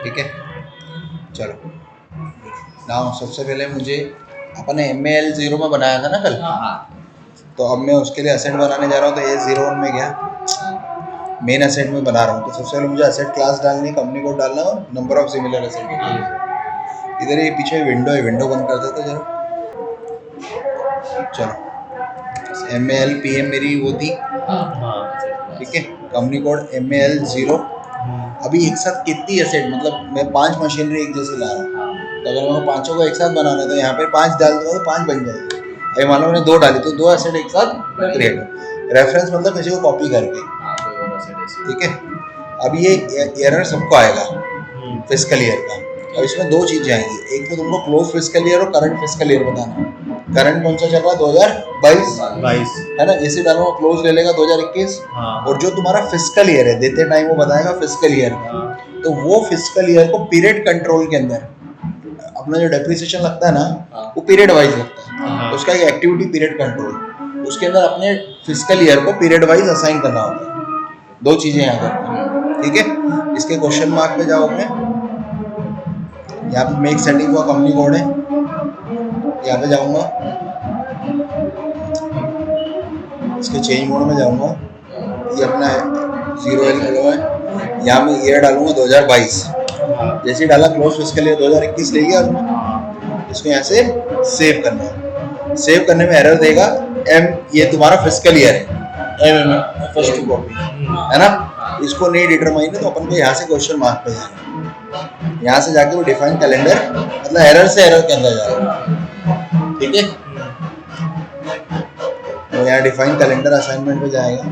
ठीक है, चलो नाउ सबसे पहले मुझे अपने MAL0 में बनाया था ना कल, तो अब मैं उसके लिए असेट बनाने जा रहा हूँ। तो A01 में गया मेन असेट में बना रहा हूँ। तो सबसे पहले मुझे असेट क्लास डालनी, कंपनी कोड डालना और नंबर ऑफ सिमिलर असेट। इधर ये पीछे विंडो है, विंडो बंद कर देते जरा। चलो MALPM मेरी वो थी, ठीक है। Company code MAL0। अभी एक साथ कितनी एसेट, मतलब मैं 5 मशीनरी एक जैसे ला रहा हूँ, तो अगर मेरे को पाँचों को एक साथ बनाना है तो यहाँ पे 5 डाल दूंगा तो 5 बन जाएगी। अभी मान लो मैंने 2 डाली तो 2 एसेट एक साथ क्रिएट। रेफरेंस मतलब किसी को कॉपी करके, ठीक है। अब ये एरर सबको आएगा फिस्कल ईयर का। अब इसमें 2 चीजें आएंगी, एक तो तुमको क्लोज फिस्कल ईयर और करंट फिस्कल ईयर बताना। करंट कौन सा चल रहा है, 2022 है ना, इसे डालूंगा, क्लोज ले लेगा 2021। और जो तुम्हारा फिस्कल ईयर है देते टाइम वो बताएगा फिस्कल ईयर का। तो वो फिस्कल ईयर को पीरियड कंट्रोल के अंदर अपना जो डेप्रिसिएशन लगता है ना, वो पीरियड वाइज लगता है। तो उसका एक एक्टिविटी पीरियड कंट्रोल, उसके अंदर अपने फिस्कल ईयर को पीरियड वाइज असाइन करना होता है। 2 चीजें यहाँ पर, ठीक है। इसके क्वेश्चन मार्क पे जाओगे, यहाँ पे मेक सेटिंग हुआ कंपनी कोड है, यहाँ पे जाऊंगा, इसके चेंज मोड में जाऊंगा, ये अपना 0L खुला हुआ है, यहाँ मैं ईयर डालूंगा 2022। जैसे ही डाला क्लोज फिस्कल ईयर 2021 ले गया उसमें। इसको यहाँ से सेव करना है। सेव करने में एरर देगा एम, ये तुम्हारा फिस्कल ईयर है, एम फर्स्ट टू कॉपी है ना। इसको नहीं डिटरमाइन है तो अपन को यहाँ से क्वेश्चन मार्क पे जाना है, यहाँ से जाके वो डिफाइन कैलेंडर, मतलब एरर से एरर के अंदर जाएगा, ठीक है। तो यहाँ डिफाइन कैलेंडर असाइनमेंट पे जाएगा।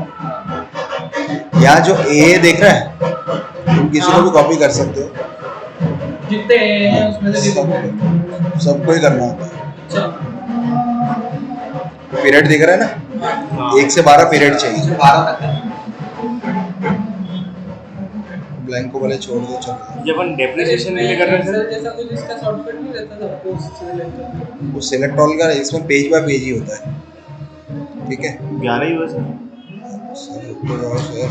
यहाँ जो ए देख रहा है, तुम किसी को भी कॉपी कर सकते हो, जितने हैं उसमें से सबको ही करना होता है। पीरियड दिख रहा है ना, 1 से 12 पीरियड चाहिए, 12 तक है। ब्लैंक को पहले छोड़ दो, चलो। जब अपन डेप्रिसिएशन के लिए कर रहे हैं सर, जैसा कुछ इसका शॉर्टकट नहीं रहता था, पोस्ट सिलेक्ट वो सिलेक्ट ऑल का इसमें पेज बाय पेज ही होता है, ठीक है। 11 ही हुआ सर। सर रुक तो जाओ सर,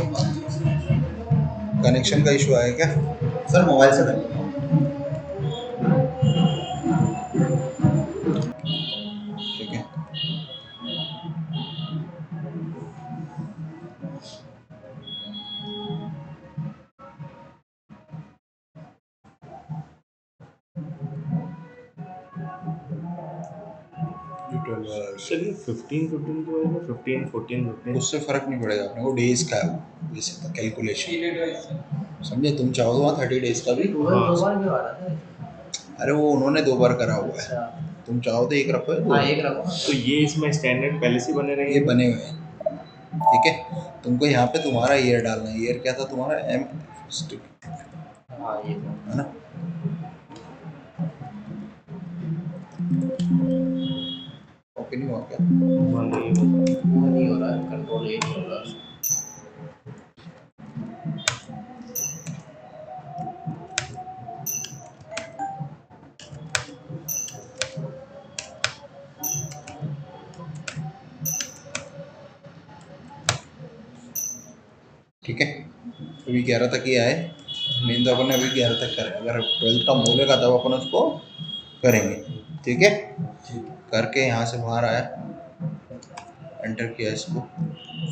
कनेक्शन का इशू आया क्या सर, मोबाइल से कनेक्ट, ठीक है। सर ये 15 तो है, 15 14 15 उससे फर्क नहीं पड़ेगा अपने को, डेज का है वो, वैसे कैलकुलेशन, समझे। तुम चाहो तो 30 डेज का भी, अरे वो उन्होंने 2 बार करा हुआ है, तुम चाहो तो एक रखो या 2 एक रखो। तो ये इसमें स्टैंडर्ड पहले से बने रहेंगे। ये बने हुए हैं, ठीक है। तुमको यहाँ पे तुम्हारा ईयर डालना है, ईयर क्या था तुम्हारा, एम है ना। कॉपी नहीं हुआ क्या, वो नहीं हो रहा है, कंट्रोल ए नहीं हो रहा। ठीक है। अभी 11 तक ही आए, मेन तो अपन ने अभी 11 तक करें, अगर 12th का बोलेगा तब अपन उसको करेंगे, ठीक है। करके यहाँ से बाहर आया, एंटर किया इसको,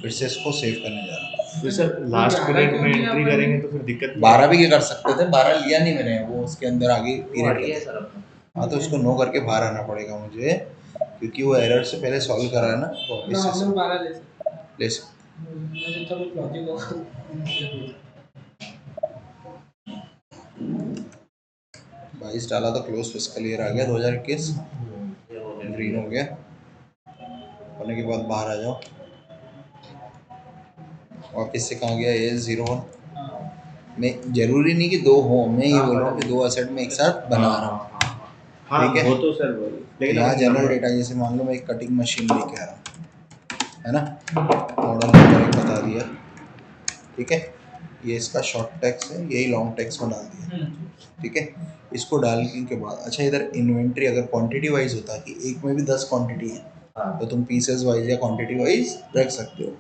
फिर से इसको सेव करने जा रहा हूँ। तो सर लास्ट पीरियड में एंट्री करेंगे तो फिर दिक्कत 12 भी क्या कर सकते थे, 12 लिया नहीं मैंने, वो उसके अंदर आगे पीरियड है लगा। सर अपना। हाँ तो इसको नो करके बाहर आना पड़ेगा मुझे, क्योंकि वो एरर से पहले सॉल्व करा है ना, वापस से हम 12 ले सकते ले सकते। हैं, तो कुछ लॉजिक होगा। 22 डाला तो क्लोज फिस्कल ईयर आ गया 2021, ग्रीन हो गया। होने के बाद बाहर आ जाओ, वापस से कहाँ गया, A01। मैं जरूरी नहीं कि 2 हो, मैं ये बोल रहा हूँ कि 2 असेट में एक साथ बना रहा हूँ, हाँ ठीक है। वो तो सर वही, लेकिन यहाँ अपन जनरल डेटा, जैसे मान लो मैं एक कटिंग मशीन लेके आ रहा हूँ, है ना, मॉडल नंबर एक बता दिया, ठीक है। ये इसका शॉर्ट टेक्स्ट है, यही लॉन्ग टेक्स्ट में डाल दिया, ठीक है। इसको डालने के बाद अच्छा, इधर इन्वेंट्री अगर क्वांटिटी वाइज होता कि एक में भी 10 क्वांटिटी है तो तुम पीसेस वाइज या क्वांटिटी वाइज रख सकते हो,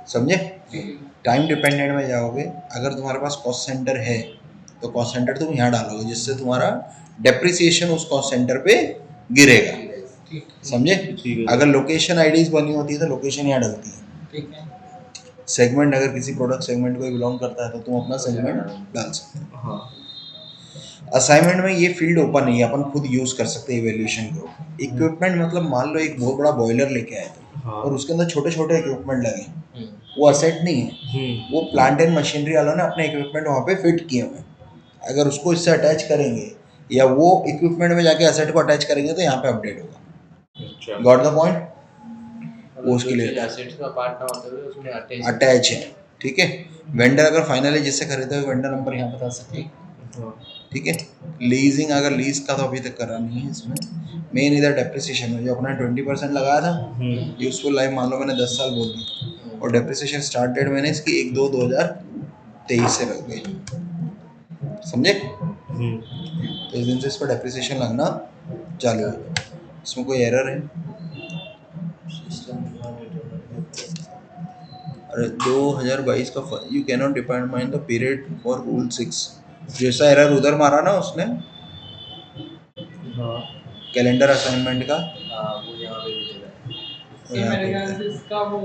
समझे। टाइम डिपेंडेंट में जाओगे, अगर तुम्हारे पास कॉस्ट सेंटर है तो कॉस्ट सेंटर तुम यहाँ डालोगे, जिससे तुम्हारा डेप्रिसिएशन उस कॉस्ट सेंटर पे गिरेगा। ठीक समझे? ठीक है। अगर लोकेशन आईडीज बनी होती है तो लोकेशन यहाँ डलती है। ठीक है। सेगमेंट, अगर किसी प्रोडक्ट सेगमेंट को बिलोंग करता है तो तुम अपना सेगमेंट डाल सकते हो। हाँ असाइनमेंट में ये फील्ड ओपन नहीं है, अपन खुद यूज कर सकते हैं इवैल्यूएशन को। इक्विपमेंट मतलब मान लो एक बहुत बड़ा बॉयलर लेके आए थे हाँ। और उसके अंदर छोटे छोटे इक्विपमेंट लगे, वो असेट नहीं है, वो प्लांट एंड मशीनरी वालों ने अपने इक्विपमेंट वहाँ पे फिट किए हुए हैं। अगर उसको इससे अटैच करेंगे या वो इक्विपमेंट में जाके असेट को अटैच करेंगे तो यहाँ पे अपडेट होगा। अच्छा। Got the point? वो उसके लिए एसेट्स का पार्ट ना होते हुए उसमें अटैच है। ठीक है। वेंडर अगर फाइनली जिससे खरीदा है वेंडर नंबर यहाँ बता सकते हैं। हाँ ठीक है। लीजिंग, अगर लीज का तो अभी तक करा नहीं है इसमें। मेन इधर डेप्रिसिएशन में जो अपना 20% लगाया था, यूजफुल लाइफ मान लो मैंने 10 साल बोल दी और डेप्रिसिएशन स्टार्ट डेट मैंने इसकी 1/2/2023 से रख गई। समझे? तो इस दिन से इस पर डेप्रिसिएशन लगना चालू हो गया। इसमें कोई एरर है? अरे 2022 का you cannot determine the period for rule 6। जैसा एरर उधर मारा ना उसने हाँ कैलेंडर असाइनमेंट का, वो यहाँ पे भी दे रहा है। वो यहाँ मेरे पे ख्याल होता से इसका वो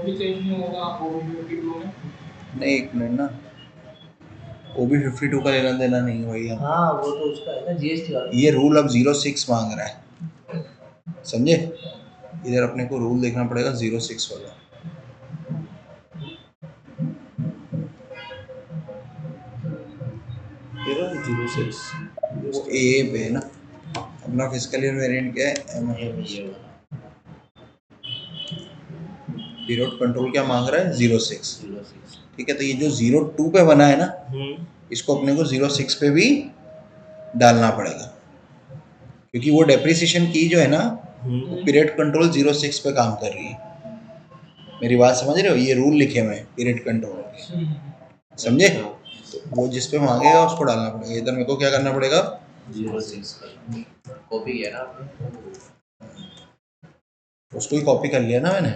भी चेंज नहीं होगा OB52 में। है। नहीं, एक मिनट ना, OB 52 का लेना देना नहीं है भाई। हाँ वो तो उसका है ना जीएसटी वाला। ये रूल अब 06 मांग रहा है। समझे? इधर अपने को रूल देखना पड़ेगा 06 वाला। तेरा 06 वो ए पे है ना, अपना फिजिकल ईयर वेरिएंट क्या है? पीरियड कंट्रोल क्या मांग रहा है? 06। ठीक है, तो ये जो 02 पे बना है ना, इसको अपने को 06 पे भी डालना पड़ेगा, क्योंकि वो डेप्रिसिएशन की जो है ना, वो पीरियड कंट्रोल 06 पे काम कर रही है। मेरी बात समझ रहे हो? ये रूल लिखे हुए हैं पीरियड कंट्रोल के। समझे? तो वो जिस पे मांगेगा उसको डालना पड़ेगा। इधर मेरे को क्या करना पड़ेगा? 06 कॉपी किया ना आपने? उसको ही कॉपी कर लिया ना मैंने।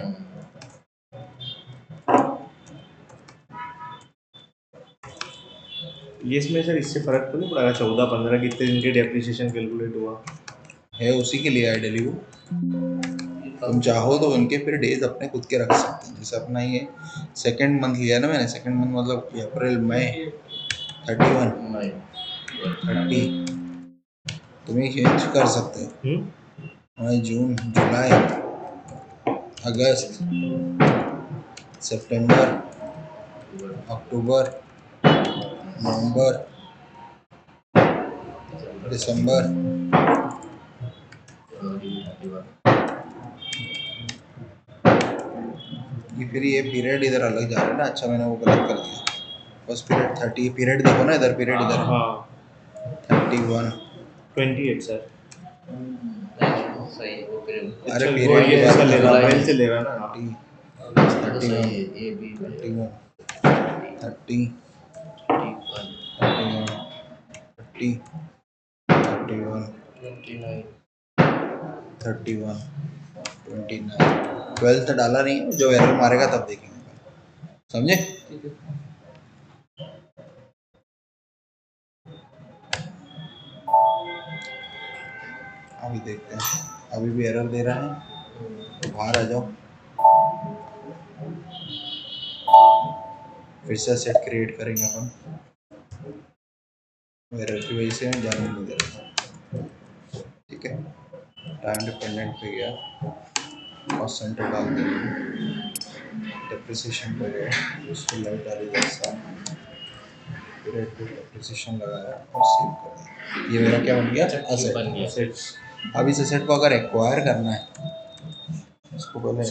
ये इसमें सर इससे फर्क तो नहीं पड़ेगा? 14-15 कितने दिन के डेप्रिसिएशन कैलकुलेट हुआ है उसी के लिए आइडियली वो। तुम चाहो तो उनके फिर डेज अपने खुद के रख सकते हैं। जैसे अपना ये सेकंड मंथ लिया ना मैंने, सेकंड मंथ मतलब अप्रैल मई 31 30, तुम्हें चेंज कर सकते हो। मई जून जुलाई अगस्त सितंबर अक्टूबर नवंबर दिसंबर ये फिर ये पीरियड इधर अलग जा रहा है ना। अच्छा मैंने वो गलत कर दिया। फर्स्ट पीरियड 30, पीरियड देखो ना इधर, पीरियड इधर है हाँ 31 28 सर। सही है वो पीरियड। अरे अच्छा, वो पीरियड ये की ऐसा बात ले कर रहा रहा अप्रैल हूँ। से ले रहा ना। 30 सही 31 है ये भी 31 30 31 29 31 29 12th डाला नहीं है, जो एरर मारेगा तब देखेंगे। समझे? ठीक है। अभी देखते हैं, अभी भी एरर दे रहा है तो बाहर आ जाओ, फिर से सेट क्रिएट करेंगे अपन। एरर की वजह से जाने नहीं दे रहा। ठीक है, टाइम डिपेंडेंट पे गया, कॉस्ट सेंटर डाल देंगे, डेप्रिसिएशन पे गए, यूजफुल लाइफ डाली 10 साल, पीरियड पे डेप्रिसिएशन लगाया और सेव कर दिया। ये मेरा क्या बन गया? बन गया। असेट। अब इस असेट को अगर एक्वायर करना है, इसको पहले